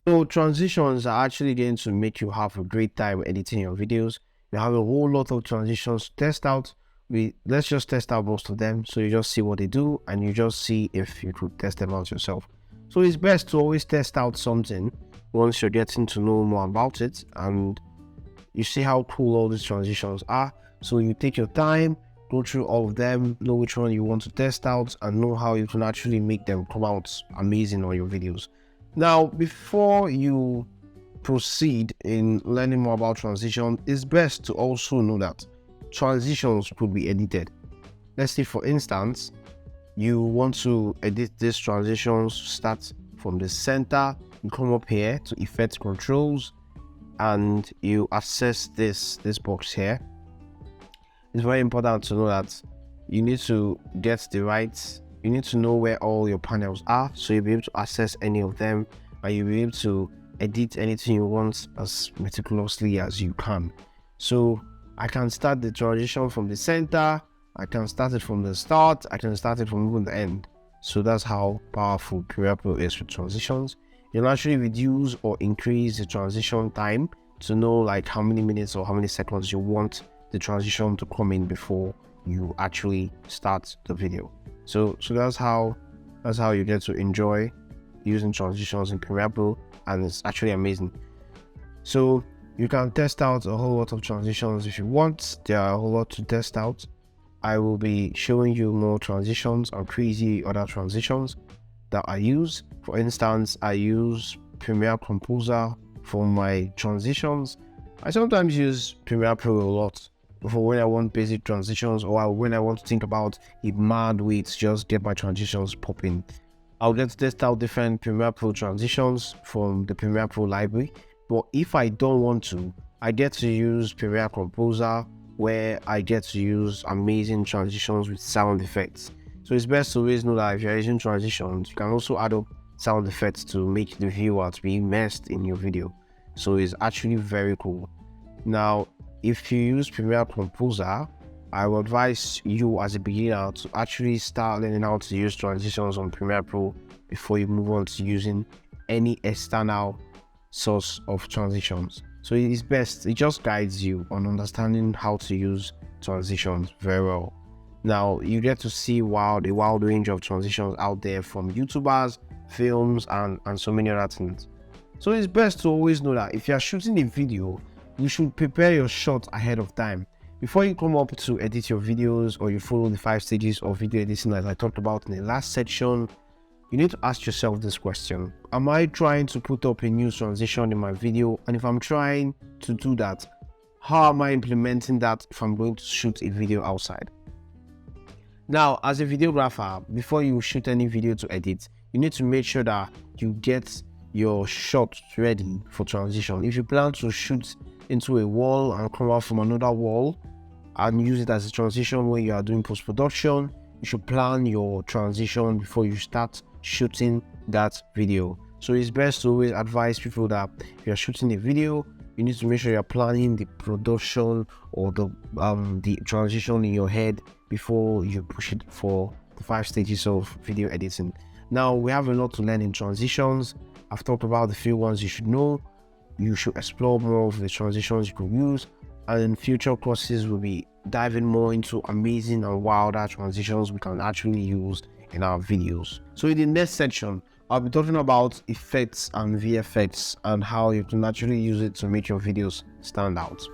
So transitions are actually going to make you have a great time editing your videos. You have a whole lot of transitions to test out. Let's just test out most of them. So you just see what they do and you just see if you could test them out yourself. So it's best to always test out something once you're getting to know more about it and you see how cool all these transitions are. So you take your time, go through all of them, know which one you want to test out, and know how you can actually make them come out amazing on your videos. Now, before you proceed in learning more about transition, it's best to also know that transitions could be edited. Let's say, for instance, you want to edit these transitions, start from the center, you come up here to effect controls, and you access this box here. It's very important to know that you need to get the right, you need to know where all your panels are, so you'll be able to access any of them and you'll be able to edit anything you want as meticulously as you can. So I can start the transition from the center, I can start it from the start, I can start it from even the end. So that's how powerful Premiere Pro is with transitions. You'll actually reduce or increase the transition time to know like how many minutes or how many seconds you want the transition to come in before you actually start the video. So that's how you get to enjoy using transitions in Premiere Pro, and it's actually amazing. So you can test out a whole lot of transitions if you want. There are a whole lot to test out. I will be showing you more transitions and crazy other transitions that I use. For instance, I use Premiere Composer for my transitions. I sometimes use Premiere Pro a lot for when I want basic transitions or when I want to think about a mad way to just get my transitions popping. I'll get to test out different Premiere Pro transitions from the Premiere Pro library. But if I don't want to, I get to use Premiere Composer, where I get to use amazing transitions with sound effects. So it's best to always know that if you're using transitions, you can also add up sound effects to make the viewer to be immersed in your video. So it's actually very cool. Now, if you use Premiere Composer, I would advise you as a beginner to actually start learning how to use transitions on Premiere Pro before you move on to using any external source of transitions. So it is best, it just guides you on understanding how to use transitions very well. Now you get to see the wild range of transitions out there from YouTubers, films, and so many other things. So it's best to always know that if you're shooting a video, you should prepare your shot ahead of time. Before you come up to edit your videos or you follow the 5 stages of video editing as I talked about in the last section, you need to ask yourself this question: am I trying to put up a new transition in my video? And if I'm trying to do that, how am I implementing that if I'm going to shoot a video outside? Now, as a videographer, before you shoot any video to edit, you need to make sure that you get your shot ready for transition. If you plan to shoot into a wall and come out from another wall and use it as a transition when you are doing post-production, you should plan your transition before you start shooting that video. So it's best to always advise people that if you're shooting a video, you need to make sure you're planning the production or the transition in your head before you push it for the 5 stages of video editing. Now we have a lot to learn in transitions. I've talked about the few ones you should know. You should explore more of the transitions you could use, and in future courses we'll be diving more into amazing and wilder transitions we can actually use in our videos. So in the next section, I'll be talking about effects and VFX and how you can actually use it to make your videos stand out.